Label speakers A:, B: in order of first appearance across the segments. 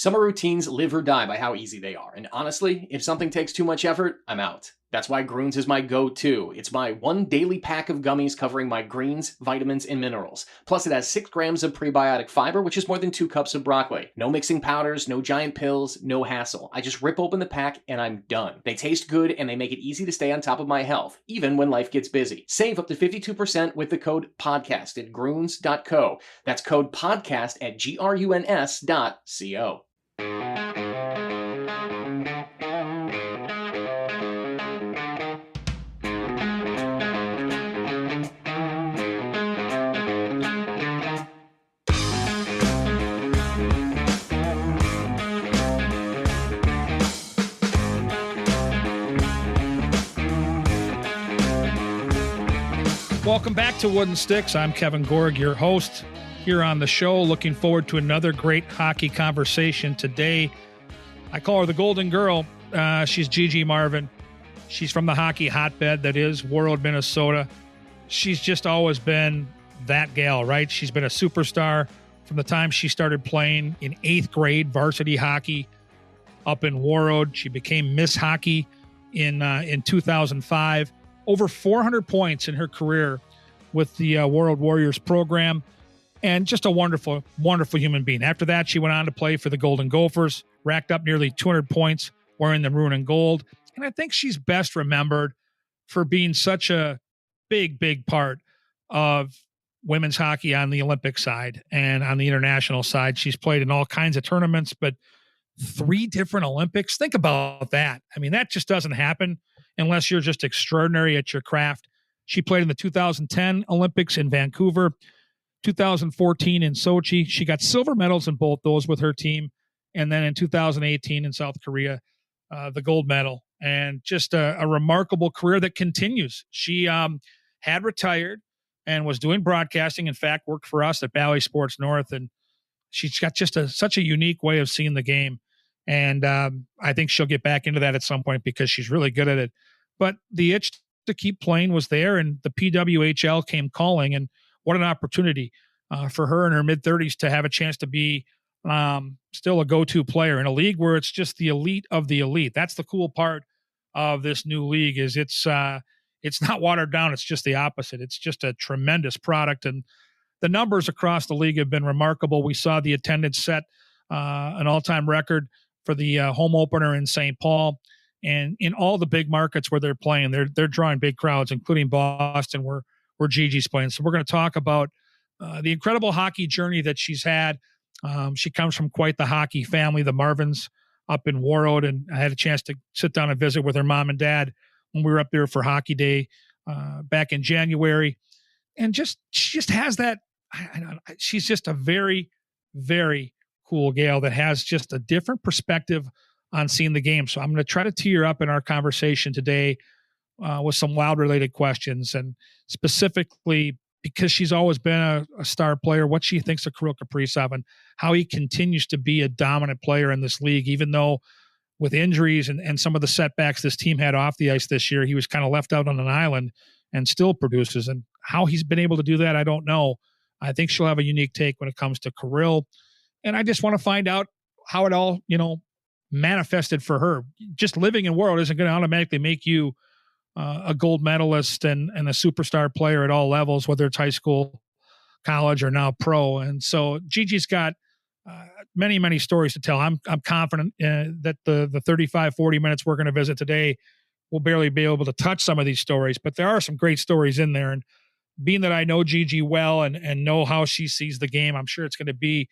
A: Summer routines live or die by how easy they are, and honestly, if something takes too much effort, I'm out. That's why Groons is my go-to. It's my one daily pack of gummies covering my greens, vitamins, and minerals. Plus, it has 6 grams of prebiotic fiber, which is more than 2 cups of broccoli. No mixing powders, no giant pills, no hassle. I just rip open the pack and I'm done. They taste good and they make it easy to stay on top of my health, even when life gets busy. Save up to 52% with the code PODCAST at Groons.co. That's code PODCAST at GRUNS.co.
B: Welcome back to Wooden Sticks. I'm Kevin Gorg, your host here on the show. Looking forward to another great hockey conversation today. I call her the Golden Girl. She's Gigi Marvin. She's from the hockey hotbed that is Warroad, Minnesota. She's just always been that gal, right? She's been a superstar from the time she started playing in 8th grade varsity hockey up in Warroad. She became Miss Hockey in 2005. Over 400 points in her career with the Warroad Warriors program, and just a wonderful, wonderful human being. After that, she went on to play for the Golden Gophers, racked up nearly 200 points wearing the maroon and gold. And I think she's best remembered for being such a big, big part of women's hockey on the Olympic side and on the international side. She's played in all kinds of tournaments, but 3 different Olympics. Think about that. I mean, that just doesn't happen unless you're just extraordinary at your craft. She played in the 2010 Olympics in Vancouver, 2014 in Sochi. She got silver medals in both those with her team. And then in 2018 in South Korea, the gold medal. And just a remarkable career that continues. She had retired and was doing broadcasting. In fact, worked for us at Bally Sports North. And she's got just such a unique way of seeing the game. And I think she'll get back into that at some point because she's really good at it. But the itch to keep playing was there, and the PWHL came calling. And what an opportunity for her in her mid-30s to have a chance to be still a go-to player in a league where it's just the elite of the elite. That's the cool part of this new league is it's not watered down. It's just the opposite. It's just a tremendous product. And the numbers across the league have been remarkable. We saw the attendance set an all-time record for the home opener in St. Paul, and in all the big markets where they're playing, they're drawing big crowds, including Boston, where Gigi's playing. So we're going to talk about the incredible hockey journey that she's had. She comes from quite the hockey family, the Marvins up in Warroad, and I had a chance to sit down and visit with her mom and dad when we were up there for Hockey Day back in January. And she just has that. She's just a very, very cool gal that has just a different perspective on seeing the game. So I'm going to try to tee her up in our conversation today with some Wild related questions, and specifically because she's always been a star player, what she thinks of Kirill Kaprizov and how he continues to be a dominant player in this league, even though with injuries and some of the setbacks this team had off the ice this year, he was kind of left out on an island and still produces. And how he's been able to do that, I don't know. I think she'll have a unique take when it comes to Kirill. And I just want to find out how it all, manifested for her. Just living in Warroad isn't going to automatically make you a gold medalist and a superstar player at all levels, whether it's high school, college, or now pro. And so Gigi's got many, many stories to tell. I'm confident that the 35, 40 minutes we're going to visit today will barely be able to touch some of these stories, but there are some great stories in there. And being that I know Gigi well and know how she sees the game, I'm sure it's going to be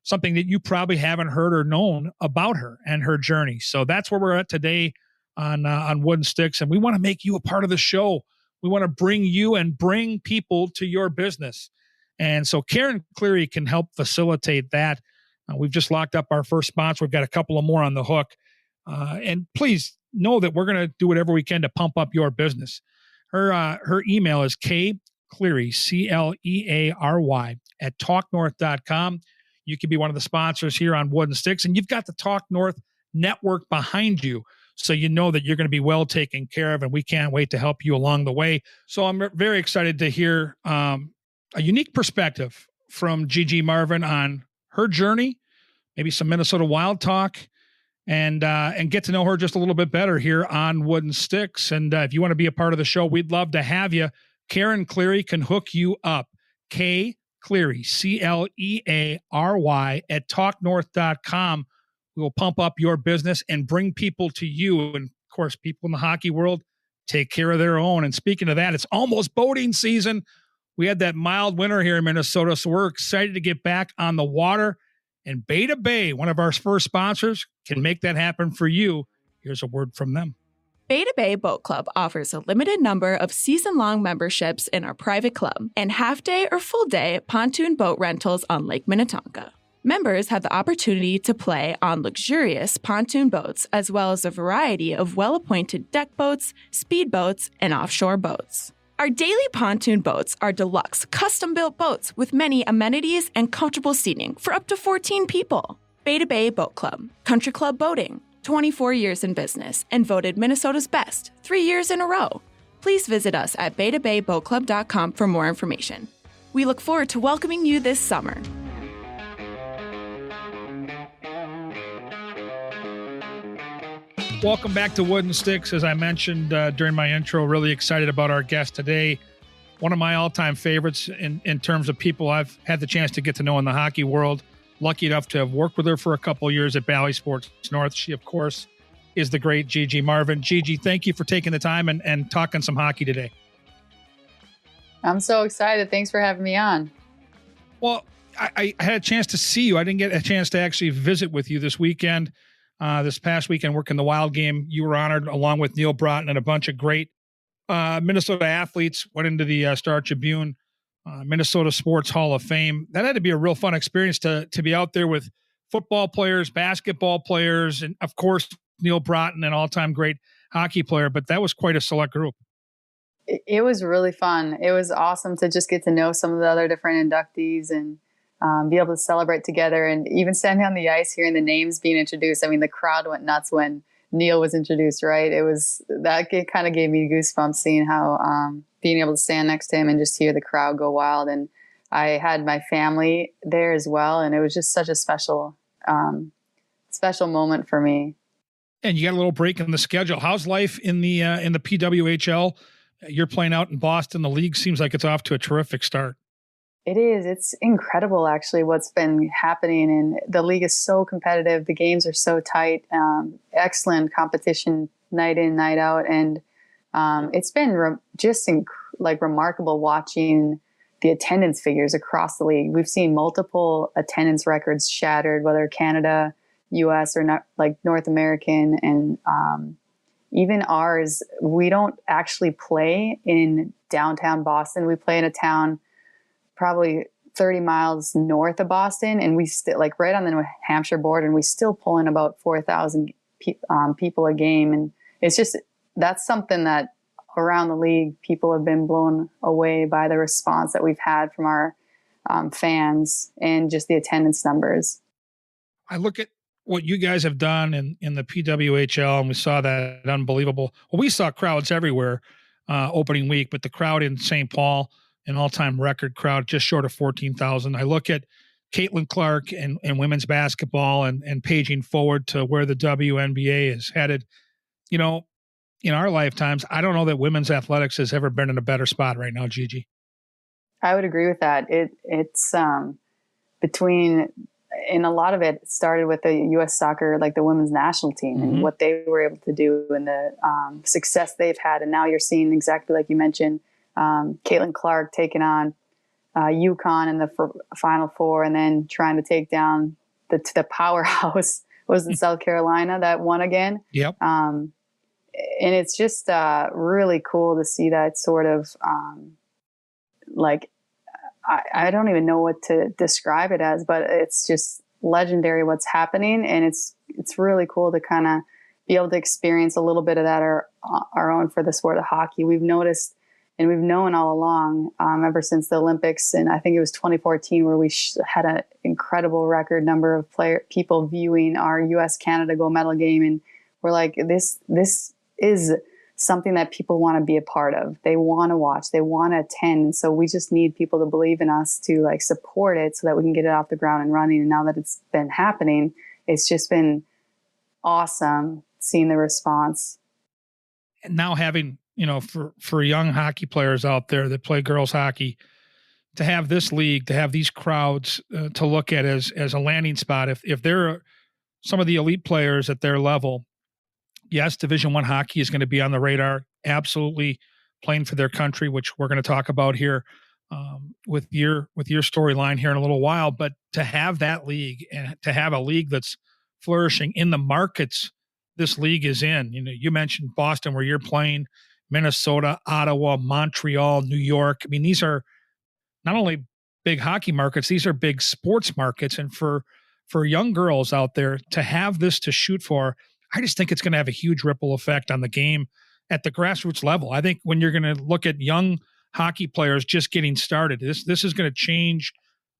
B: something that you probably haven't heard or known about her and her journey. So that's where we're at today on Wooden Sticks. And we want to make you a part of the show. We want to bring you and bring people to your business. And so Karen Cleary can help facilitate that. We've just locked up our first sponsor. We've got a couple of more on the hook. And please know that we're going to do whatever we can to pump up your business. Her email is Cleary, Cleary, at talknorth.com. You can be one of the sponsors here on Wooden Sticks, and you've got the Talk North network behind you, so you know that you're going to be well taken care of, and we can't wait to help you along the way. So I'm very excited to hear a unique perspective from Gigi Marvin on her journey, maybe some Minnesota Wild talk, and get to know her just a little bit better here on Wooden Sticks. And if you want to be a part of the show, we'd love to have you. Karen Cleary can hook you up. K Cleary, Cleary at talknorth.com. We will pump up your business and bring people to you. And of course, people in the hockey world take care of their own. And speaking of that, it's almost boating season. We had that mild winter here in Minnesota, so we're excited to get back on the water. And Beta Bay, one of our first sponsors, can make that happen for you. Here's a word from them.
C: Beta Bay Boat Club offers a limited number of season-long memberships in our private club and half-day or full-day pontoon boat rentals on Lake Minnetonka. Members have the opportunity to play on luxurious pontoon boats as well as a variety of well-appointed deck boats, speedboats, and offshore boats. Our daily pontoon boats are deluxe, custom-built boats with many amenities and comfortable seating for up to 14 people. Beta Bay Boat Club, Country Club Boating, 24 years in business and voted Minnesota's best 3 years in a row. Please visit us at betabayboatclub.com for more information. We look forward to welcoming you this summer.
B: Welcome back to Wooden Sticks. As I mentioned during my intro, really excited about our guest today. One of my all-time favorites in terms of people I've had the chance to get to know in the hockey world. Lucky enough to have worked with her for a couple of years at Bally Sports North. She, of course, is the great Gigi Marvin. Gigi, thank you for taking the time and talking some hockey today.
D: I'm so excited. Thanks for having me on.
B: Well, I had a chance to see you. I didn't get a chance to actually visit with you this weekend. This past weekend, working the Wild game, you were honored along with Neil Broughton and a bunch of great Minnesota athletes. Went into the Star Tribune, Minnesota Sports Hall of Fame. That had to be a real fun experience to be out there with football players, basketball players, and of course Neil Broughton, an all-time great hockey player. But that was quite a select group.
D: It was really fun. It was awesome to just get to know some of the other different inductees and be able to celebrate together, and even standing on the ice, hearing the names being introduced. I mean, the crowd went nuts when Neil was introduced, right? It kind of gave me goosebumps seeing how being able to stand next to him and just hear the crowd go wild. And I had my family there as well, and it was just such a special moment for me.
B: And you got a little break in the schedule. How's life in the PWHL? You're playing out in Boston. The league seems like it's off to a terrific start.
D: It is. It's incredible, actually, what's been happening. And the league is so competitive. The games are so tight. Excellent competition night in, night out. And it's been remarkable watching the attendance figures across the league. We've seen multiple attendance records shattered, whether Canada, U.S., or not, like North American. And even ours, we don't actually play in downtown Boston. We play in a town probably 30 miles north of Boston, and we still right on the New Hampshire border, and we still pull in about 4,000 people a game. And it's just, that's something that around the league, people have been blown away by the response that we've had from our fans and just the attendance numbers.
B: I look at what you guys have done in the PWHL, and we saw that unbelievable. Well, we saw crowds everywhere opening week, but the crowd in St. Paul, an all-time record crowd, just short of 14,000. I look at Caitlin Clark and women's basketball and paging forward to where the WNBA is headed. You know, in our lifetimes, I don't know that women's athletics has ever been in a better spot right now, Gigi.
D: I would agree with that. It's and a lot of it started with the U.S. soccer, like the women's national team, and what they were able to do and the success they've had. And now you're seeing exactly like you mentioned, Caitlin Clark taking on UConn in the Final Four, and then trying to take down the powerhouse was in South Carolina that won again.
B: Yep.
D: And it's just really cool to see that sort of I don't even know what to describe it as, but it's just legendary what's happening, and it's really cool to kind of be able to experience a little bit of that our own for the sport of hockey. We've noticed. And we've known all along, ever since the Olympics, and I think it was 2014 where we had an incredible record number of people viewing our U.S.-Canada gold medal game, and we're like, this is something that people want to be a part of. They want to watch, they want to attend. And so we just need people to believe in us to like support it so that we can get it off the ground and running. And now that it's been happening, it's just been awesome seeing the response.
B: And now having, for young hockey players out there that play girls hockey, to have this league, to have these crowds to look at as a landing spot, if they're some of the elite players at their level, yes, Division I hockey is going to be on the radar, absolutely playing for their country, which we're going to talk about here with your storyline here in a little while. But to have that league and to have a league that's flourishing in the markets this league is in, you mentioned Boston where you're playing, Minnesota, Ottawa, Montreal, New York. I mean, these are not only big hockey markets, these are big sports markets. And for young girls out there to have this to shoot for, I just think it's going to have a huge ripple effect on the game at the grassroots level. I think when you're going to look at young hockey players just getting started, this is going to change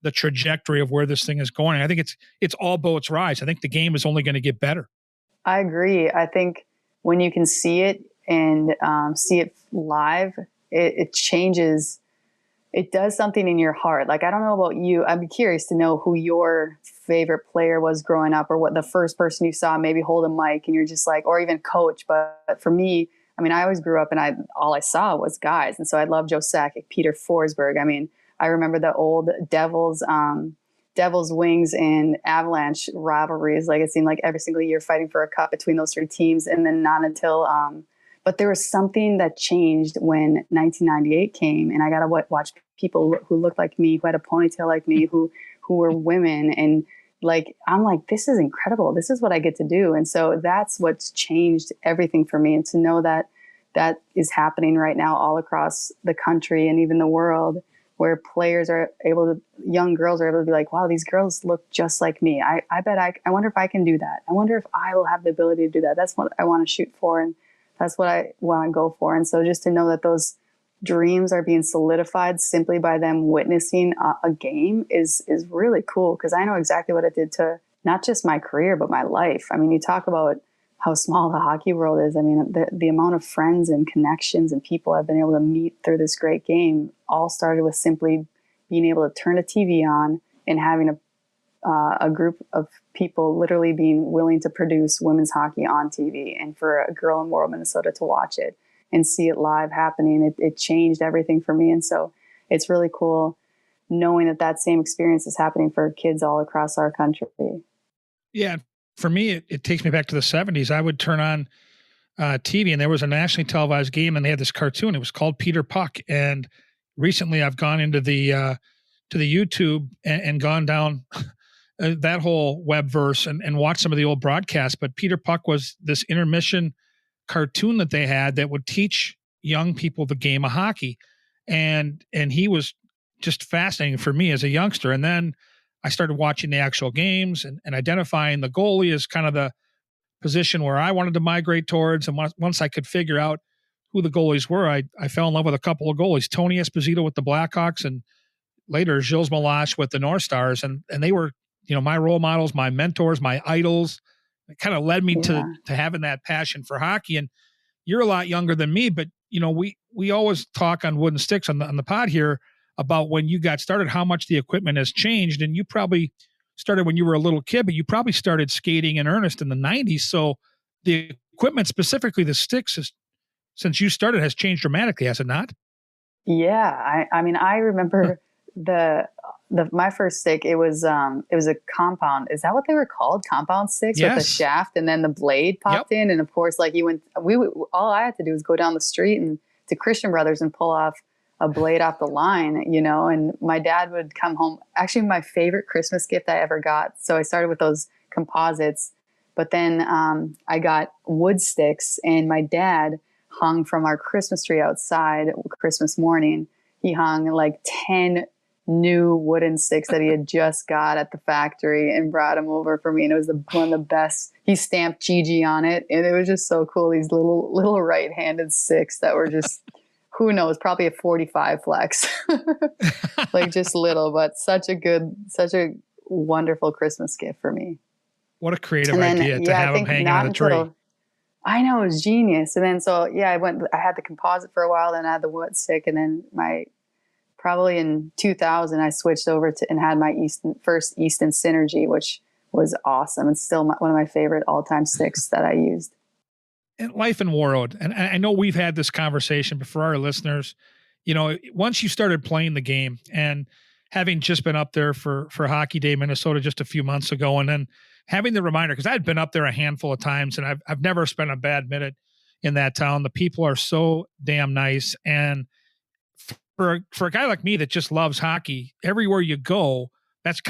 B: the trajectory of where this thing is going. I think it's all boats rise. I think the game is only going to get better.
D: I agree. I think when you can see it and see it live, it changes. It does something in your heart. Like, I don't know about you. I'd be curious to know who your favorite player was growing up, or what the first person you saw maybe hold a mic and you're just like, or even coach. But for me, I mean, I always grew up and all I saw was guys. And so I love Joe Sakic, Peter Forsberg. I mean, I remember the old Devils Wings and Avalanche rivalries. Like, it seemed like every single year fighting for a cup between those three teams. And then not until, but there was something that changed when 1998 came, and I got to watch people who looked like me, who had a ponytail like me, who were women. And like, I'm like, this is incredible. This is what I get to do. And so that's what's changed everything for me. And to know that that is happening right now all across the country and even the world, where players are able to, young girls are able to be like, wow, these girls look just like me. I bet I wonder if I can do that. I wonder if I will have the ability to do that. That's what I want to shoot for. And that's what I want to go for. And so just to know that those dreams are being solidified simply by them witnessing a game is really cool, because I know exactly what it did to not just my career, but my life. I mean, you talk about how small the hockey world is. I mean, the amount of friends and connections and people I've been able to meet through this great game all started with simply being able to turn a TV on and having a group of people literally being willing to produce women's hockey on TV, and for a girl in Warroad, Minnesota to watch it and see it live happening. It changed everything for me. And so it's really cool knowing that same experience is happening for kids all across our country.
B: Yeah. For me, it takes me back to the 70s. I would turn on TV and there was a nationally televised game and they had this cartoon. It was called Peter Puck. And recently I've gone into the to the YouTube and gone down that whole webverse and watched some of the old broadcasts. But Peter Puck was this intermission cartoon that they had that would teach young people the game of hockey. And he was just fascinating for me as a youngster. And then I started watching the actual games and identifying the goalie as kind of the position where I wanted to migrate towards. And once I could figure out who the goalies were, I fell in love with a couple of goalies, Tony Esposito with the Blackhawks and later Gilles Malache with the North Stars. And they were, my role models, my mentors, my idols. It kind of led me to having that passion for hockey. And you're a lot younger than me, but we always talk on Wooden Sticks on the pod here about when you got started, how much the equipment has changed. And you probably started when you were a little kid, but you probably started skating in earnest in the 90s. So the equipment, specifically the sticks, since you started, has changed dramatically, has it not?
D: Yeah. I mean, I remember my first stick, it was a compound. Is that what they were called? Compound sticks.
B: Yes.
D: With the shaft and then the blade popped in. And of course, like all I had to do was go down the street and to Christian Brothers and pull off a blade off the line, and my dad would come home. Actually, my favorite Christmas gift I ever got. So I started with those composites, but then I got wood sticks, and my dad hung from our Christmas tree outside Christmas morning. He hung like 10 new wooden sticks that he had just got at the factory and brought them over for me. And it was one of the best. He stamped Gigi on it. And it was just so cool. These little right-handed sticks that were just, who knows, probably a 45 flex, like just little, but such a wonderful Christmas gift for me.
B: What a creative idea to have them hanging on the tree.
D: I know, it was genius. And then, so yeah, I had the composite for a while, then I had the wood stick. And then probably in 2000, I switched over to, and had my first Easton Synergy, which was awesome. It's still one of my favorite all-time sticks that I used.
B: And life in Warroad. And I know we've had this conversation, but for our listeners, once you started playing the game, and having just been up there for Hockey Day Minnesota just a few months ago, and then having the reminder, because I'd been up there a handful of times and I've never spent a bad minute in that town. The people are so damn nice. And for a guy like me that just loves hockey, everywhere you go, that's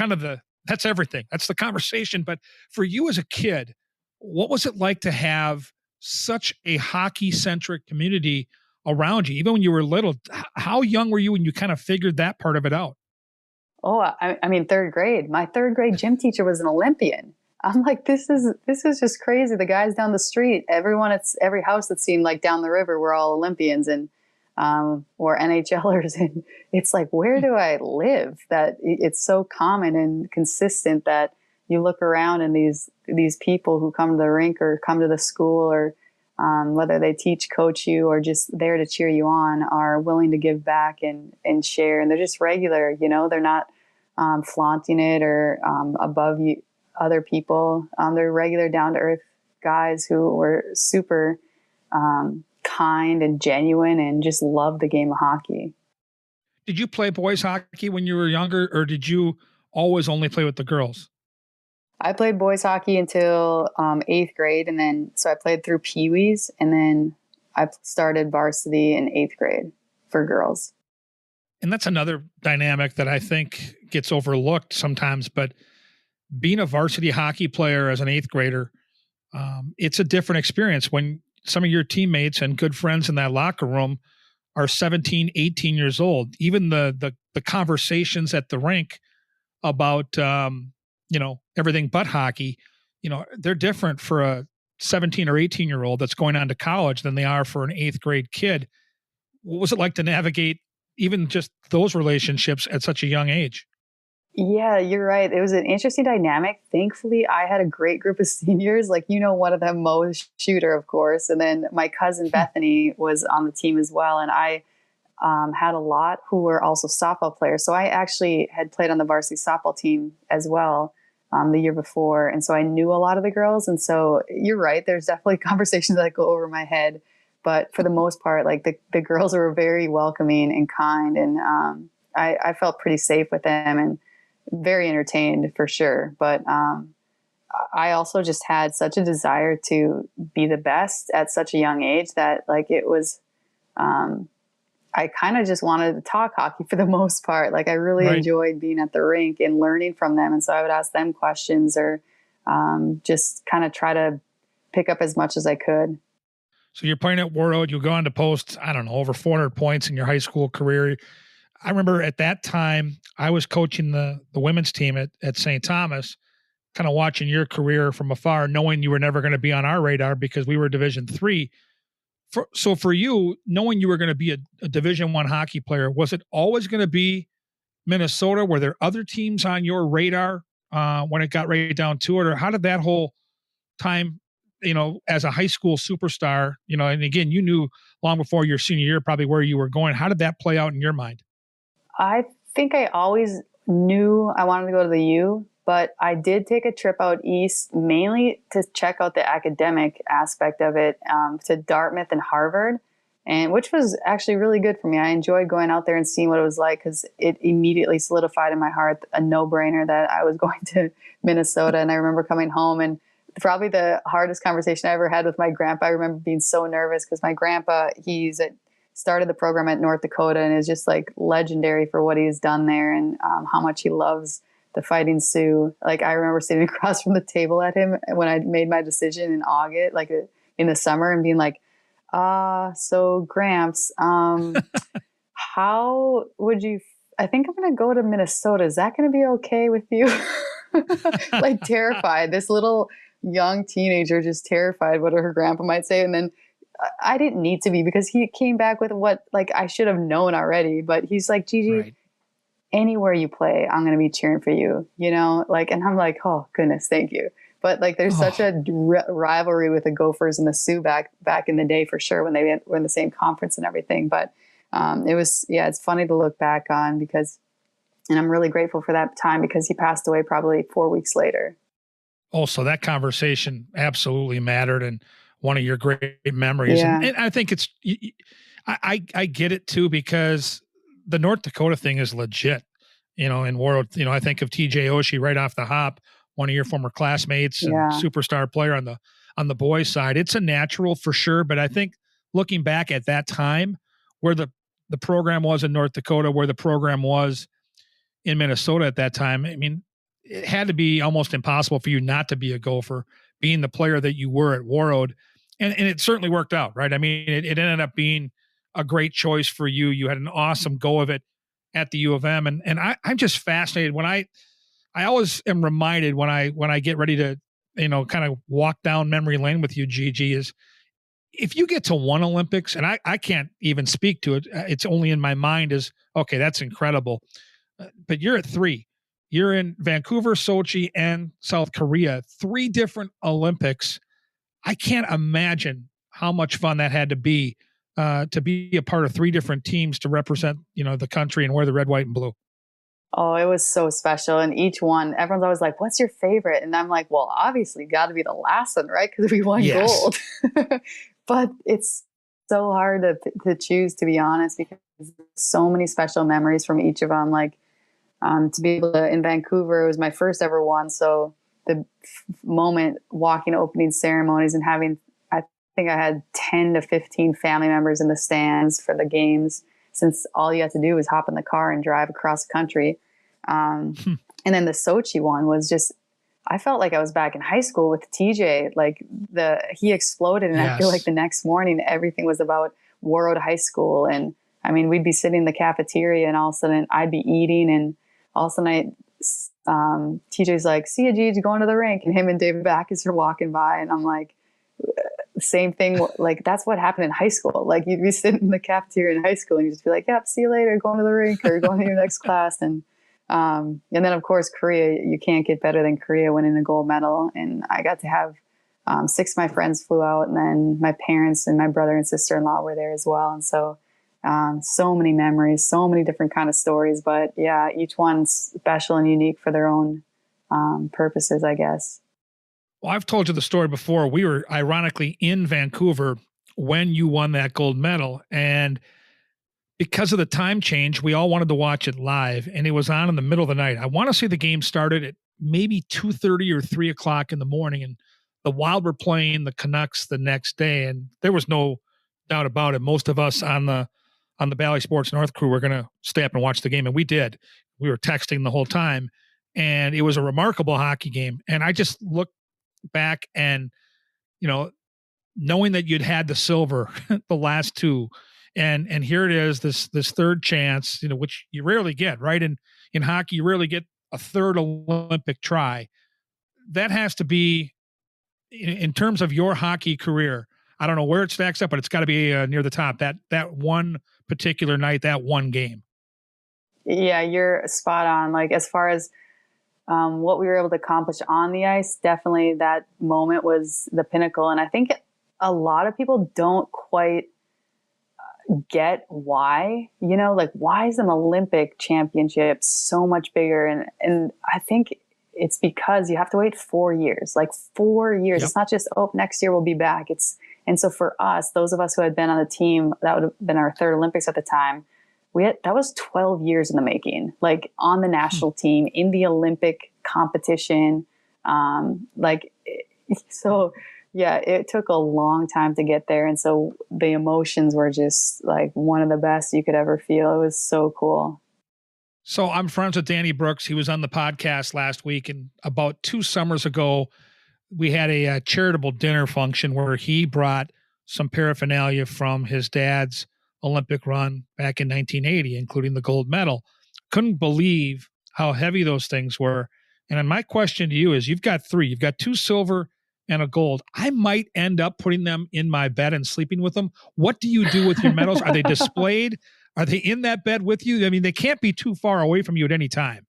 B: that's everything. That's the conversation. But for you as a kid, what was it like to have such a hockey-centric community around you, even when you were little? How young were you when you kind of figured that part of it out?
D: Oh, I mean, third grade. My third grade gym teacher was an Olympian. I'm like, this is just crazy. The guys down the street, everyone at every house that seemed like down the river were all Olympians and or NHLers. And it's like, where do I live? That it's so common and consistent that you look around and these people who come to the rink or come to the school, or whether they teach, coach you, or just there to cheer you on, are willing to give back and share. And they're just regular, they're not flaunting it or above you, other people. They're regular, down to earth guys who were super kind and genuine and just love the game of hockey.
B: Did you play boys hockey when you were younger, or did you always only play with the girls?
D: I played boys hockey until 8th grade. And then, so I played through Pee-wees, and then I started varsity in 8th grade for girls.
B: And that's another dynamic that I think gets overlooked sometimes, but being a varsity hockey player as an 8th grader, it's a different experience when some of your teammates and good friends in that locker room are 17, 18 years old. Even the conversations at the rink about, everything but hockey, they're different for a 17 or 18-year-old that's going on to college than they are for an 8th grade kid. What was it like to navigate even just those relationships at such a young age?
D: Yeah, you're right. It was an interesting dynamic. Thankfully, I had a great group of seniors, like, one of them, Mo Shooter, of course. And then my cousin Bethany was on the team as well. And I had a lot who were also softball players. So I actually had played on the varsity softball team as well the year before. And so I knew a lot of the girls. And so you're right. There's definitely conversations that go over my head. But for the most part, like the girls were very welcoming and kind. And I felt pretty safe with them and very entertained for sure. But I also just had such a desire to be the best at such a young age that, like, it was, I kind of just wanted to talk hockey for the most part. Like, I really enjoyed being at the rink and learning from them. And so I would ask them questions or just kind of try to pick up as much as I could.
B: So you're playing at Warroad, you go on to post, I don't know, over 400 points in your high school career. I remember at that time, I was coaching the women's team at St. Thomas, kind of watching your career from afar, knowing you were never going to be on our radar because we were Division III. So for you, knowing you were going to be a Division I hockey player, was it always going to be Minnesota? Were there other teams on your radar when it got right down to it? Or how did that whole time, as a high school superstar, and again, you knew long before your senior year probably where you were going. How did that play out in your mind?
D: I think I always knew I wanted to go to the U, but I did take a trip out east mainly to check out the academic aspect of it, to Dartmouth and Harvard, and which was actually really good for me. I enjoyed going out there and seeing what it was like because it immediately solidified in my heart a no-brainer that I was going to Minnesota. And I remember coming home, and probably the hardest conversation I ever had with my grandpa. I remember being so nervous because my grandpa, started the program at North Dakota and is just like legendary for what he's done there and how much he loves the Fighting Sioux. Like, I remember sitting across from the table at him when I made my decision in August, like in the summer, and being like, so Gramps, how would you, I think I'm going to go to Minnesota. Is that going to be okay with you? Like, terrified. This little young teenager just terrified what her grandpa might say. And then I didn't need to be, because he came back with what, like, I should have known already, but he's like, Gigi, anywhere you play, I'm going to be cheering for you, and I'm like, oh goodness, thank you. But like, there's such a rivalry with the Gophers and the Sioux back in the day, for sure, when they were in the same conference and everything. But it's funny to look back on, because, and I'm really grateful for that time, because he passed away probably 4 weeks later.
B: Oh, so that conversation absolutely mattered, and one of your great memories.
D: Yeah.
B: And I think I get it too, because the North Dakota thing is legit, in Warroad. I think of TJ Oshie right off the hop, one of your former classmates and superstar player on the boys side. It's a natural for sure. But I think looking back at that time, where the program was in North Dakota, where the program was in Minnesota at that time, I mean, it had to be almost impossible for you not to be a Gopher, being the player that you were at Warroad. And it certainly worked out, right? I mean, it ended up being a great choice for you. You had an awesome go of it at the U of M. And I'm just fascinated when I always am reminded when I get ready to, kind of walk down memory lane with you, Gigi, is if you get to one Olympics, and I can't even speak to it, it's only in my mind, is, okay, that's incredible. But you're at 3. You're in Vancouver, Sochi, and South Korea, 3 different Olympics. I can't imagine how much fun that had to be a part of 3 different teams to represent, the country and wear the red, white, and blue.
D: Oh, it was so special. And each one, everyone's always like, what's your favorite? And I'm like, well, obviously got to be the last one, right? Because we won gold. But it's so hard to choose, to be honest, because so many special memories from each of them. Like, to be able to, in Vancouver, it was my first ever one. So the moment walking opening ceremonies and having, I think I had 10 to 15 family members in the stands for the games, since all you had to do was hop in the car and drive across the country. And then the Sochi one was just, I felt like I was back in high school with TJ. Like, he exploded, and I feel like the next morning everything was about Warroad High School. And I mean, we'd be sitting in the cafeteria, and all of a sudden I'd be eating, and all of a sudden TJ's like, see ya, Gigi, going to the rink. And him and David Backus are walking by, and I'm like, same thing. Like, that's what happened in high school. Like, you'd be sitting in the cafeteria in high school, and you'd just be like, yep, see you later, going to the rink, or going to your next class. And then of course, Korea, you can't get better than Korea winning a gold medal. And I got to have 6 of my friends flew out, and then my parents and my brother and sister-in-law were there as well. And so so many memories, so many different kind of stories, but yeah, each one's special and unique for their own purposes, I guess.
B: Well, I've told you the story before. We were ironically in Vancouver when you won that gold medal, and because of the time change, we all wanted to watch it live, and it was on in the middle of the night. I want to say the game started at maybe 2:30 or 3 o'clock in the morning, and the Wild were playing the Canucks the next day, and there was no doubt about it. Most of us on the Bally Sports North crew were going to stay up and watch the game, and we did. We were texting the whole time, and it was a remarkable hockey game. And I just look back and, knowing that you'd had the silver the last 2, and here it is, this third chance, which you rarely get, right? In hockey, you rarely get a third Olympic try. That has to be, in terms of your hockey career, I don't know where it stacks up, but it's got to be near the top. That one particular night, that one game.
D: Yeah, you're spot on. Like, as far as what we were able to accomplish on the ice, definitely that moment was the pinnacle. And I think a lot of people don't quite get why, like, why is an Olympic championship so much bigger? And I think it's because you have to wait 4 years, like 4 years. Yep. It's not just, next year we'll be back. And so for us, those of us who had been on the team, that would have been our 3rd Olympics at the time. That was 12 years in the making, like on the national team, in the Olympic competition. So yeah, it took a long time to get there. And so the emotions were just like one of the best you could ever feel. It was so cool.
B: So I'm friends with Danny Brooks. He was on the podcast last week, and about 2 summers ago, we had a charitable dinner function where he brought some paraphernalia from his dad's Olympic run back in 1980, including the gold medal. Couldn't believe how heavy those things were. And my question to you is, you've got 3, you've got 2 silver and a gold. I might end up putting them in my bed and sleeping with them. What do you do with your medals? Are they displayed? Are they in that bed with you? I mean, they can't be too far away from you at any time.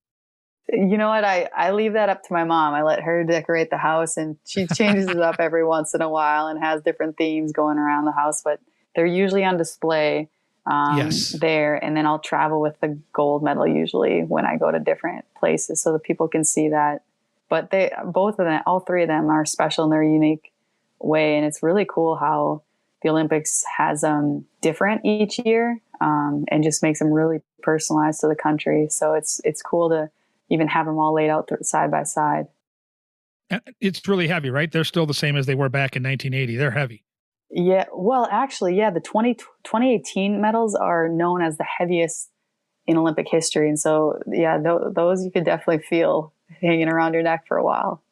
D: You know what? I leave that up to my mom. I let her decorate the house, and she changes it up every once in a while and has different themes going around the house, but they're usually on display
B: Yes.
D: there. And then I'll travel with the gold medal usually when I go to different places so that people can see that. But both of them, all three of them are special in their unique way. And it's really cool how the Olympics has different each year and just makes them really personalized to the country. So it's cool to even have them all laid out side by side.
B: It's really heavy, right? They're still the same as they were back in 1980. They're heavy.
D: Yeah. Well, actually, yeah, the 2018 medals are known as the heaviest in Olympic history. And so, yeah, those you could definitely feel hanging around your neck for a while.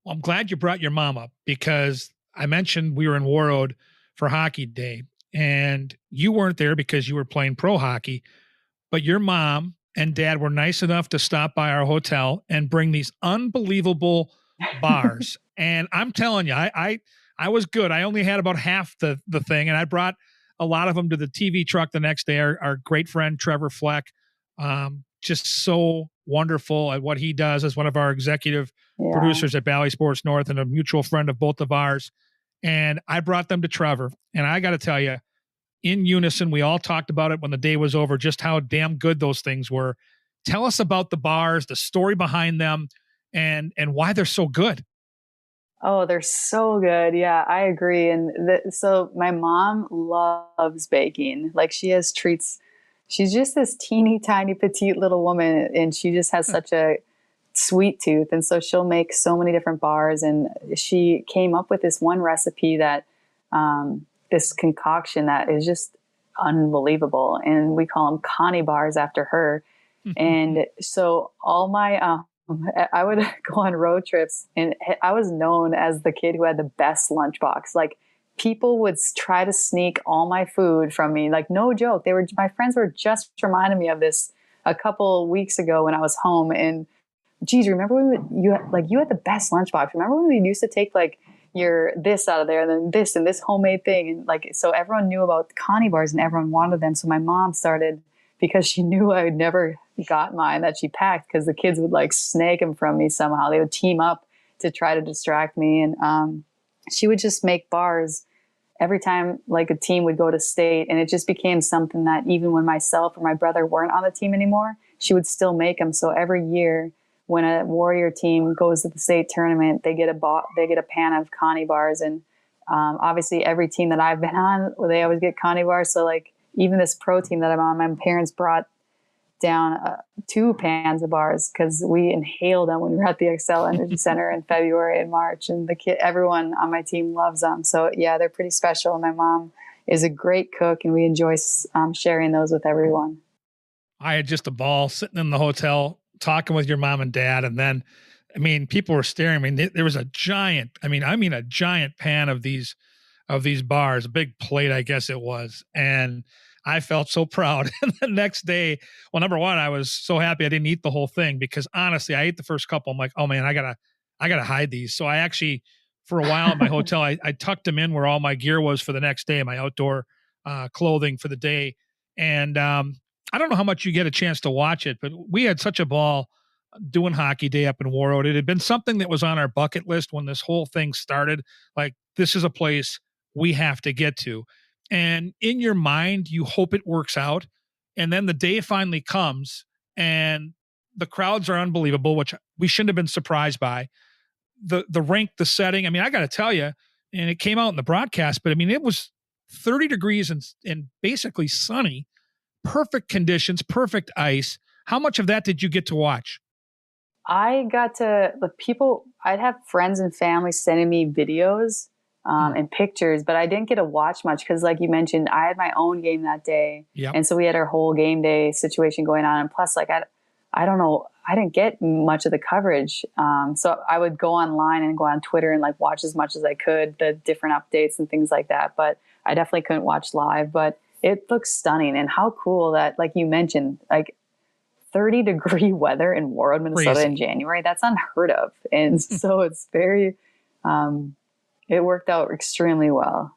B: Well, I'm glad you brought your mom up because I mentioned we were in Warroad for Hockey Day and you weren't there because you were playing pro hockey, but your mom and dad were nice enough to stop by our hotel and bring these unbelievable bars. And I'm telling you, I was good. I only had about half the thing, and I brought a lot of them to the TV truck the next day. Our great friend Trevor Fleck, just so wonderful at what he does as one of our executive producers at Bally Sports North and a mutual friend of both of ours. And I brought them to Trevor, and I got to tell you, in unison, we all talked about it when the day was over, just how damn good those things were. Tell us about the bars, the story behind them, and why they're so good.
D: Oh, they're so good. Yeah, I agree. And so my mom loves baking. Like she has treats. She's just this teeny tiny petite little woman, and she just has such a sweet tooth. And so she'll make so many different bars. And she came up with this one recipe that, this concoction that is just unbelievable. And we call them Connie Bars after her. And so all my, I would go on road trips and I was known as the kid who had the best lunchbox. Like people would try to sneak all my food from me. Like no joke. My friends were just reminding me of this a couple weeks ago when I was home. And geez, remember when you had the best lunchbox? Remember when we used to take like your this out of there and then this and this homemade thing? And like, so everyone knew about Connie Bars and everyone wanted them. So my mom started, because she knew I would never got mine that she packed, because the kids would like snag them from me somehow. They would team up to try to distract me. And she would just make bars every time like a team would go to state. And it just became something that even when myself or my brother weren't on the team anymore, she would still make them. So every year when a Warrior team goes to the state tournament, they get a pan of Connie Bars. And obviously every team that I've been on, they always get Connie Bars. So like even this pro team that I'm on, my parents brought down 2 pans of bars because we inhaled them when we were at the Excel Energy Center in February and March. And everyone on my team loves them. So yeah, they're pretty special. My mom is a great cook, and we enjoy sharing those with everyone.
B: I had just a ball sitting in the hotel talking with your mom and dad. And then, I mean, people were staring. I mean, there was a giant, a giant pan of these bars, a big plate, I guess it was. And I felt so proud. And the next day, well, number one, I was so happy I didn't eat the whole thing, because honestly, I ate the first couple. I'm like, oh man, I gotta hide these. So I actually, for a while at my hotel, I tucked them in where all my gear was for the next day, my outdoor clothing for the day. And I don't know how much you get a chance to watch it, but we had such a ball doing Hockey Day up in Warroad. It had been something that was on our bucket list when this whole thing started. Like, this is a place we have to get to. And in your mind, you hope it works out. And then the day finally comes and the crowds are unbelievable, which we shouldn't have been surprised by. The rink, the setting. I mean, I got to tell you, and it came out in the broadcast, but I mean, it was 30 degrees and basically sunny, perfect conditions, perfect ice. How much of that did you get to watch?
D: I got to, I'd have friends and family sending me videos and pictures, but I didn't get to watch much because, like you mentioned, I had my own game that day.
B: Yep.
D: And so we had our whole game day situation going on. And plus, like, I don't know, I didn't get much of the coverage. So I would go online and go on Twitter and like watch as much as I could, the different updates and things like that. But I definitely couldn't watch live, but it looks stunning. And how cool that, like you mentioned, like 30-degree weather in Warroad, Minnesota
B: Crazy.
D: in January, that's unheard of. And so it's very, it worked out extremely well.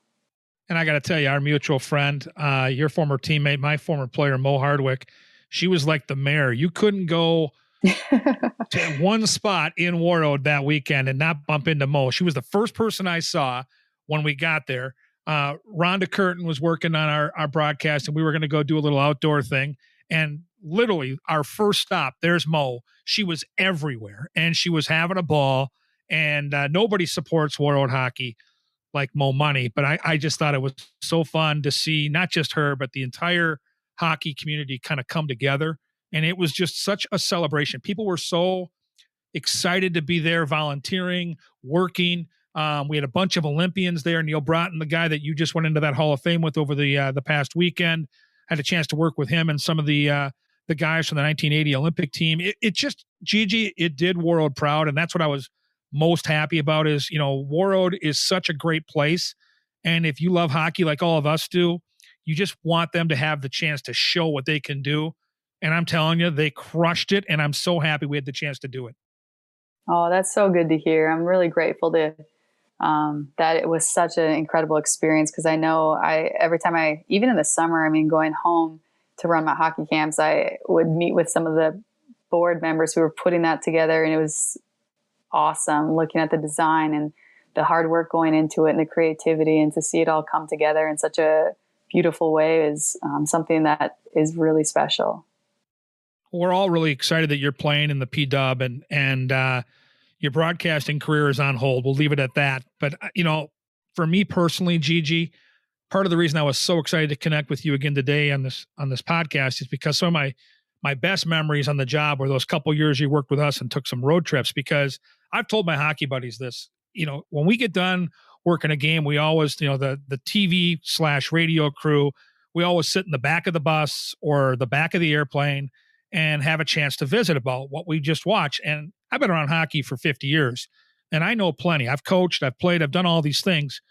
B: And I got to tell you, our mutual friend, your former teammate, my former player, Mo Hardwick, she was like the mayor. You couldn't go to one spot in Warroad that weekend and not bump into Mo. She was the first person I saw when we got there. Rhonda Curtin was working on our broadcast, and we were going to go do a little outdoor thing. And literally our first stop, there's Mo. She was everywhere, and she was having a ball. And nobody supports Warroad hockey like Mo Money. But I just thought it was so fun to see not just her, but the entire hockey community kind of come together. And it was just such a celebration. People were so excited to be there, volunteering, working. We had a bunch of Olympians there. Neil Broughton, the guy that you just went into that Hall of Fame with over the past weekend, had a chance to work with him and some of the guys from the 1980 Olympic team. It just, Gigi, it did Warroad proud, and that's what I was most happy about. Is, you know, Warroad is such a great place, and if you love hockey like all of us do, you just want them to have the chance to show what they can do. And I'm telling you, they crushed it, and I'm so happy we had the chance to do it.
D: Oh, that's so good to hear. I'm really grateful to that it was such an incredible experience, because I know every time even in the summer, I mean, going home to run my hockey camps, I would meet with some of the board members who were putting that together, and it was awesome looking at the design and the hard work going into it and the creativity, and to see it all come together in such a beautiful way is something that is really special.
B: We're all really excited that you're playing in the PW, and your broadcasting career is on hold. We'll leave it at that. But, you know, for me personally, Gigi, part of the reason I was so excited to connect with you again today on this podcast is because some of my best memories on the job were those couple years you worked with us and took some road trips. Because I've told my hockey buddies this, you know, when we get done working a game, we always, you know, the TV/radio crew, we always sit in the back of the bus or the back of the airplane and have a chance to visit about what we just watched. And I've been around hockey for 50 years, and I know plenty. I've coached, I've played, I've done all these things.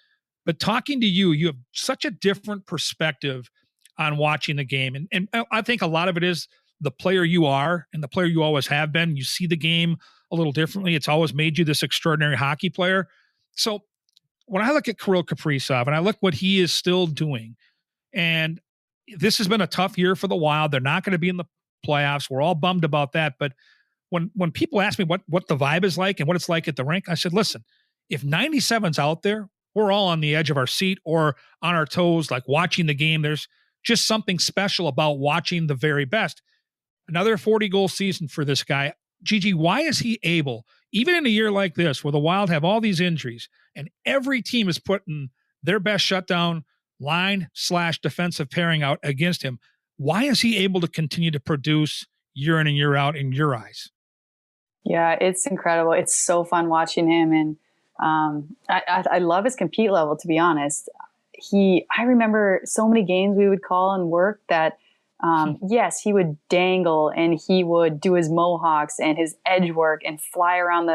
B: But talking to you, you have such a different perspective on watching the game. And I think a lot of it is the player you are and the player you always have been. You see the game a little differently. It's always made you this extraordinary hockey player. So when I look at Kirill Kaprizov and I look what he is still doing, and this has been a tough year for the Wild. They're not going to be in the playoffs. We're all bummed about that. But when people ask me what the vibe is like and what it's like at the rink, I said, listen, if 97's out there, we're all on the edge of our seat or on our toes, like watching the game. There's just something special about watching the very best. Another 40-goal season for this guy. Gigi, why is he able, even in a year like this where the Wild have all these injuries and every team is putting their best shutdown line/defensive pairing out against him, why is he able to continue to produce year in and year out in your eyes?
D: Yeah, it's incredible. It's so fun watching him. And I love his compete level, to be honest. I remember so many games we would call and work that, yes, he would dangle and he would do his mohawks and his edge work and fly around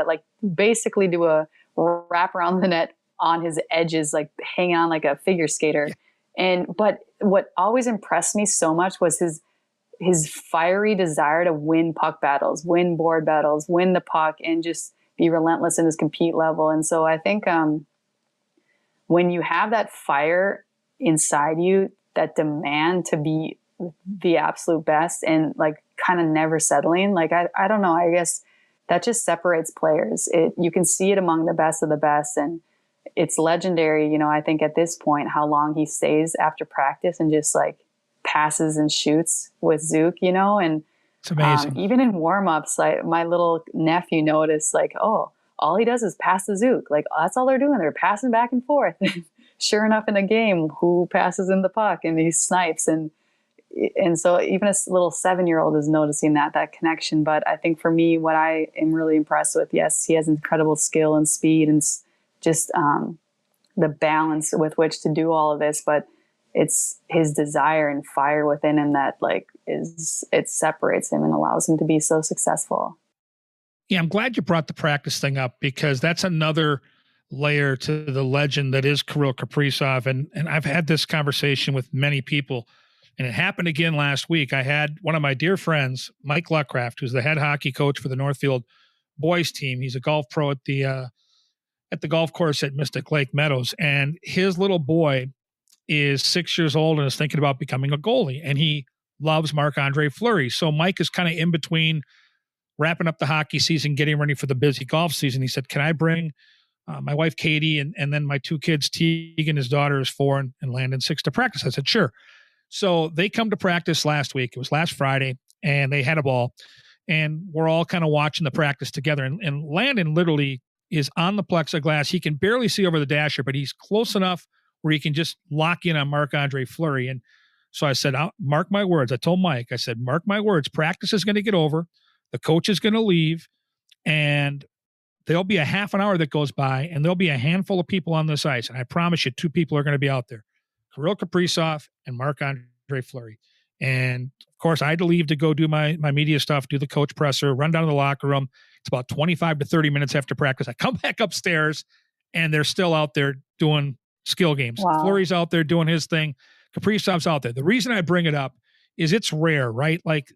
D: basically do a wrap around the net on his edges, like hanging on like a figure skater. But what always impressed me so much was his fiery desire to win puck battles, win board battles, win the puck, and just be relentless in his compete level. And so I think when you have that fire inside you, that demand to be the absolute best and like kind of never settling, like I don't know, I guess that just separates players. You can see it among the best of the best, and it's legendary, you know, I think at this point, how long he stays after practice and just like passes and shoots with Zook, you know, and
B: it's amazing.
D: Even in warm-ups, like my little nephew noticed, like, oh, all he does is pass the Zook. Like, that's all they're doing. They're passing back and forth. Sure enough, in a game, who passes him the puck and he snipes. And so even a little 7-year-old is noticing that connection. But I think for me, what I am really impressed with, yes, he has incredible skill and speed and just the balance with which to do all of this. But it's his desire and fire within him that it separates him and allows him to be so successful.
B: Yeah, I'm glad you brought the practice thing up, because that's another layer to the legend that is Kirill Kaprizov. And I've had this conversation with many people, and it happened again last week. I had one of my dear friends, Mike Luckcraft, who's the head hockey coach for the Northfield boys team. He's a golf pro at the golf course at Mystic Lake Meadows, and his little boy is 6 years old and is thinking about becoming a goalie, and he loves Marc-Andre Fleury. So Mike is kind of in between wrapping up the hockey season, getting ready for the busy golf season. He said, can I bring my wife, Katie, and then my 2 kids, Tegan, his daughter is 4, and Landon 6 to practice? I said, sure. So they come to practice last week. It was last Friday, and they had a ball, and we're all kind of watching the practice together. And Landon literally is on the plexiglass. He can barely see over the dasher, but he's close enough where he can just lock in on Marc-Andre Fleury. And so I said, mark my words. I told Mike, I said, mark my words. Practice is going to get over. The coach is going to leave, and there'll be a half an hour that goes by, and there'll be a handful of people on this ice. And I promise you, 2 people are going to be out there, Kirill Kaprizov and Marc-Andre Fleury. And of course, I had to leave to go do my media stuff, do the coach presser, run down to the locker room. It's about 25 to 30 minutes after practice. I come back upstairs, and they're still out there doing skill games.
D: Wow.
B: Fleury's out there doing his thing. Kaprizov's out there. The reason I bring it up is it's rare, right? Like,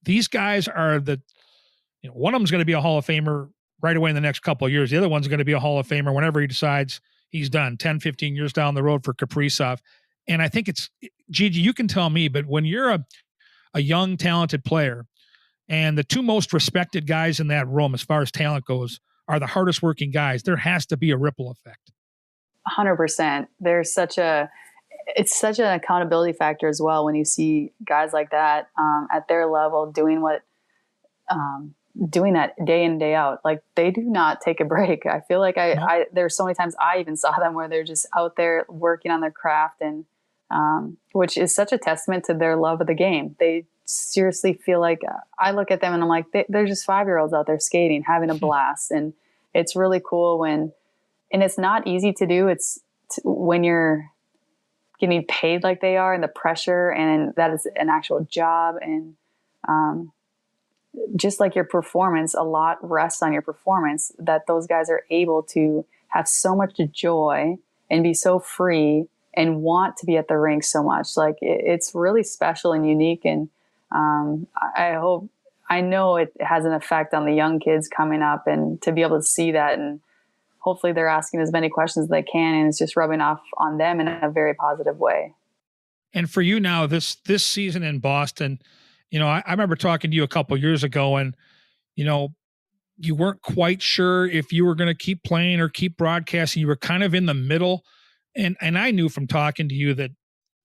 B: these guys are one of them's going to be a Hall of Famer right away in the next couple of years. The other one's going to be a Hall of Famer whenever he decides he's done 10, 15 years down the road for Kaprizov. And I think it's, Gigi, you can tell me, but when you're a young, talented player, and the 2 most respected guys in that room as far as talent goes are the hardest working guys, there has to be a ripple effect.
D: 100%. It's such an accountability factor as well when you see guys like that at their level doing that day in, day out. Like, they do not take a break. I feel like there's so many times I even saw them where they're just out there working on their craft, and which is such a testament to their love of the game. They seriously feel like, I look at them and I'm like, they're just 5-year-olds out there skating, having a blast. And it's really cool and it's not easy to do. When you're getting paid like they are, and the pressure, and that is an actual job. And just like your performance, a lot rests on your performance, that those guys are able to have so much joy and be so free and want to be at the rink so much. Like, it's really special and unique. And I know it has an effect on the young kids coming up, and to be able to see that, and hopefully they're asking as many questions as they can, and it's just rubbing off on them in a very positive way.
B: And for you now, this season in Boston, I remember talking to you a couple of years ago, and, you weren't quite sure if you were going to keep playing or keep broadcasting. You were kind of in the middle. And I knew from talking to you that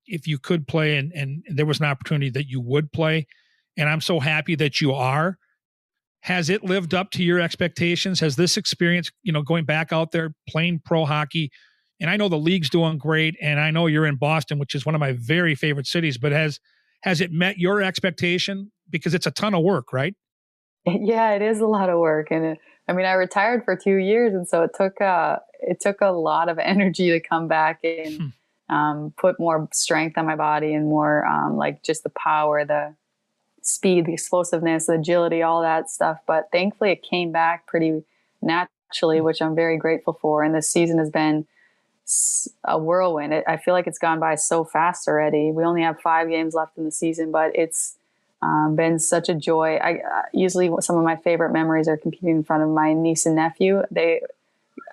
B: if you could play and there was an opportunity that you would play. And I'm so happy that you are. Has it lived up to your expectations? Has this experience, going back out there playing pro hockey, and I know the league's doing great, and I know you're in Boston, which is one of my very favorite cities, but has it met your expectation? Because it's a ton of work, right?
D: Yeah, it is a lot of work. And I retired for 2 years. And so it took a lot of energy to come back and put more strength on my body, and more like just the power, the speed, the explosiveness, the agility, all that stuff. But thankfully it came back pretty naturally, which I'm very grateful for. And this season has been a whirlwind. I feel like it's gone by so fast already. We only have 5 games left in the season, but it's been such a joy. Usually some of my favorite memories are competing in front of my niece and nephew. They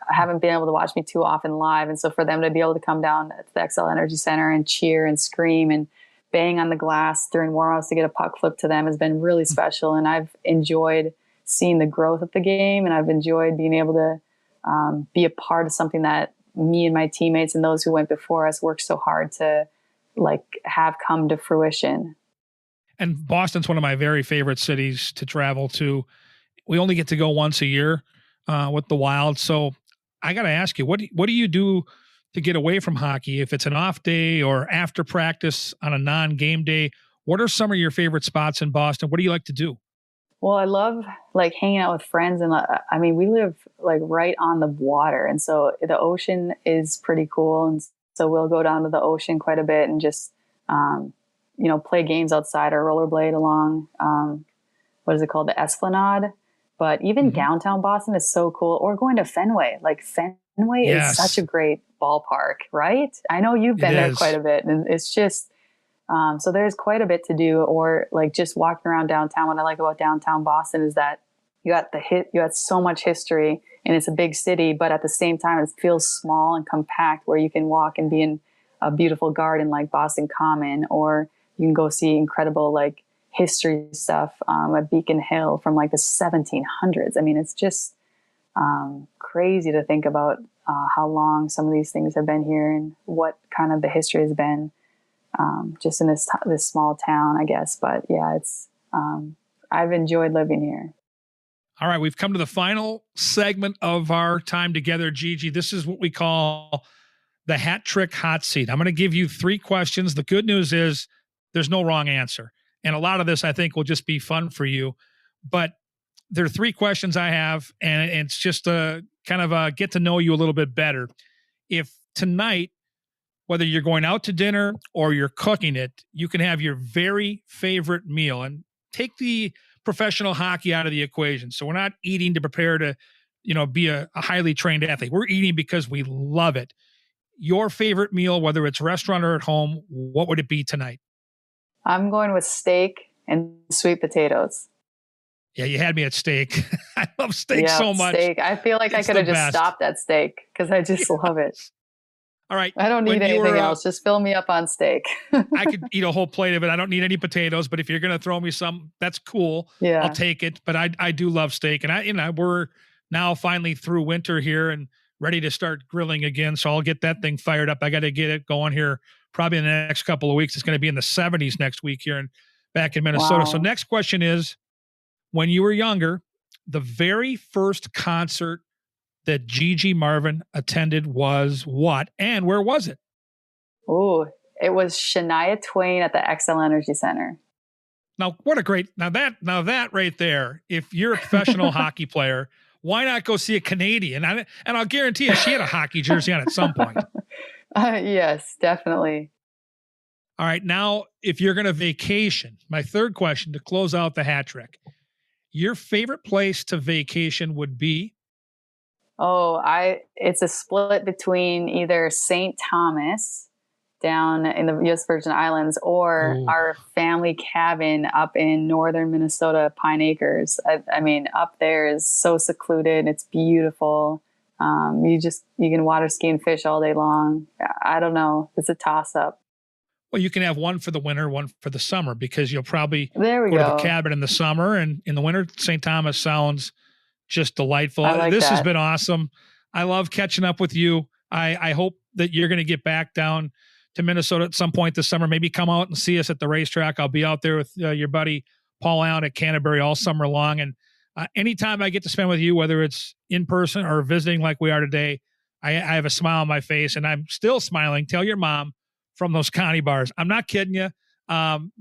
D: haven't been able to watch me too often live. And so for them to be able to come down to the XL Energy Center and cheer and scream and bang on the glass during warm-ups to get a puck flip to them has been really special. And I've enjoyed seeing the growth of the game, and I've enjoyed being able to be a part of something that me and my teammates and those who went before us worked so hard to have come to fruition.
B: And Boston's one of my very favorite cities to travel to. We only get to go once a year with the Wild. So I got to ask you, what do you do to get away from hockey? If it's an off day or after practice on a non-game day, what are some of your favorite spots in Boston? What do you like to do?
D: Well, I love hanging out with friends, and we live right on the water, and so the ocean is pretty cool, and so we'll go down to the ocean quite a bit and just play games outside or rollerblade along what is it called, the Esplanade. But even downtown Boston is so cool. Or going to Fenway. Fenway is such a great ballpark, right? I know you've been there quite a bit, and it's just so there's quite a bit to do. Or just walking around downtown. What I like about downtown Boston is that you got so much history, and it's a big city, but at the same time it feels small and compact, where you can walk and be in a beautiful garden like Boston Common, or you can go see incredible history stuff at Beacon Hill from like the 1700s. I mean, it's just crazy to think about how long some of these things have been here and what kind of the history has been just in this small town, I guess. But yeah, it's I've enjoyed living here.
B: All right, we've come to the final segment of our time together, Gigi. This is what we call the hat trick hot seat. I'm going to give you 3 questions. The good news is there's no wrong answer. And a lot of this, I think, will just be fun for you. But there are 3 questions I have, and it's just a kind of get to know you a little bit better. If tonight, whether you're going out to dinner or you're cooking it, you can have your very favorite meal, and take the professional hockey out of the equation. So we're not eating to prepare to, be a highly trained athlete. We're eating because we love it. Your favorite meal, whether it's restaurant or at home, what would it be tonight?
D: I'm going with steak and sweet potatoes.
B: Yeah, you had me at steak. I love steak so much.
D: Steak. I feel like I could have just stopped at steak because I just love it.
B: All right.
D: I don't need anything else. Just fill me up on steak.
B: I could eat a whole plate of it. I don't need any potatoes, but if you're going to throw me some, that's cool.
D: Yeah.
B: I'll take it. But I do love steak. And we're now finally through winter here and ready to start grilling again. So I'll get that thing fired up. I got to get it going here probably in the next couple of weeks. It's going to be in the 70s next week here and back in Minnesota. Wow. So next question is, when you were younger, the very first concert that Gigi Marvin attended was what, and where was it?
D: Oh, it was Shania Twain at the XL Energy Center.
B: Now, what a great, now that right there, if you're a professional hockey player, why not go see a Canadian? And I'll guarantee you she had a hockey jersey on at some point.
D: Yes, definitely.
B: All right. Now, if you're going to vacation, my third question to close out the hat trick, your favorite place to vacation would be?
D: Oh, it's a split between either St. Thomas down in the U.S. Virgin Islands or our family cabin up in northern Minnesota, Pine Acres. I mean, up there is so secluded. It's beautiful. You can water ski and fish all day long. I don't know. It's a toss up.
B: Well, you can have one for the winter, one for the summer, because you'll probably go
D: to
B: the cabin in the summer, and in the winter, St. Thomas sounds just delightful. This has been awesome. I love catching up with you. I hope that you're going to get back down to Minnesota at some point this summer. Maybe come out and see us at the racetrack. I'll be out there with your buddy Paul Allen at Canterbury all summer long. And anytime I get to spend with you, whether it's in person or visiting like we are today, I have a smile on my face, and I'm still smiling. Tell your mom from those Connie Bars. I'm not kidding you.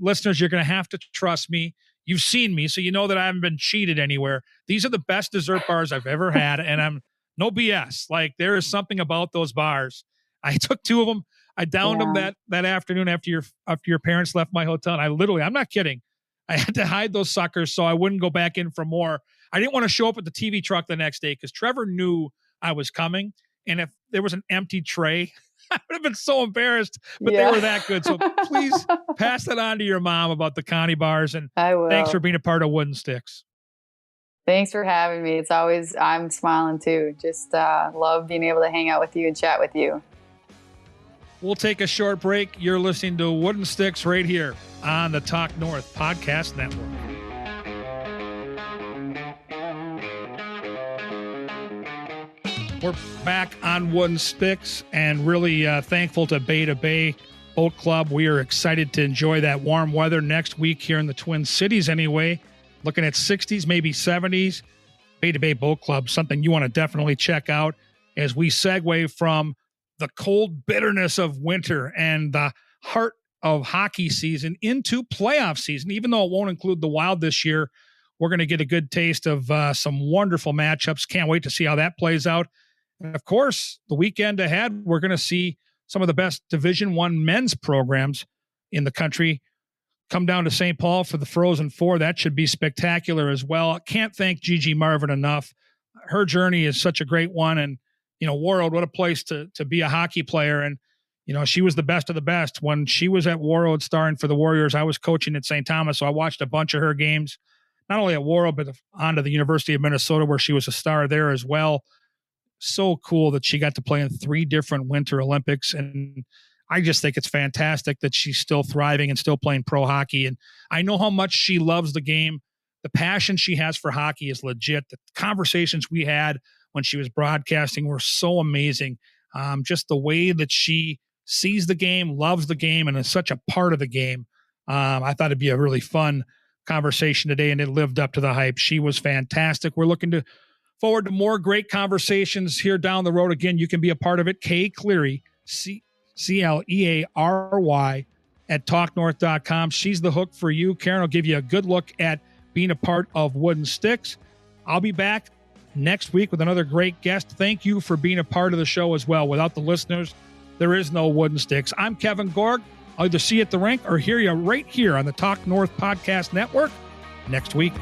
B: Listeners, you're going to have to trust me. You've seen me, so you know that I haven't been cheated anywhere. These are the best dessert bars I've ever had, and I'm no BS. Like, there is something about those bars. I took 2 of them. I downed them that afternoon after your parents left my hotel. And I'm not kidding, I had to hide those suckers so I wouldn't go back in for more. I didn't want to show up at the TV truck the next day because Trevor knew I was coming, and if there was an empty tray, I would have been so embarrassed, but they were that good. So please pass that on to your mom about the Connie Bars. And
D: I will.
B: Thanks for being a part of Wooden Sticks.
D: Thanks for having me. It's always, I'm smiling too. Just love being able to hang out with you and chat with you.
B: We'll take a short break. You're listening to Wooden Sticks right here on the Talk North Podcast Network. We're back on Wooden Sticks, and really thankful to Bay to Bay Boat Club. We are excited to enjoy that warm weather next week here in the Twin Cities anyway. Looking at 60s, maybe 70s. Bay to Bay Boat Club, something you want to definitely check out as we segue from the cold bitterness of winter and the heart of hockey season into playoff season. Even though it won't include the Wild this year, we're going to get a good taste of some wonderful matchups. Can't wait to see how that plays out. And of course, the weekend ahead, we're going to see some of the best Division I men's programs in the country come down to St. Paul for the Frozen Four. That should be spectacular as well. I can't thank Gigi Marvin enough. Her journey is such a great one. And, Warroad, what a place to be a hockey player. And, she was the best of the best. When she was at Warroad starring for the Warriors, I was coaching at St. Thomas, so I watched a bunch of her games, not only at Warroad, but on to the University of Minnesota, where she was a star there as well. So cool that she got to play in 3 different Winter Olympics. And I just think it's fantastic that she's still thriving and still playing pro hockey. And I know how much she loves the game. The passion she has for hockey is legit. The conversations we had when she was broadcasting were so amazing. Just the way that she sees the game, loves the game, and is such a part of the game. I thought it'd be a really fun conversation today, and it lived up to the hype. She was fantastic. We're looking forward to more great conversations here down the road. Again, you can be a part of it. Kay Cleary, Cleary at talknorth.com. She's the hook for you. Karen will give you a good look at being a part of Wooden Sticks. I'll be back next week with another great guest. Thank you for being a part of the show as well. Without the listeners, there is no Wooden Sticks. I'm Kevin Gorg. I'll either see you at the rink or hear you right here on the Talk North Podcast Network next week.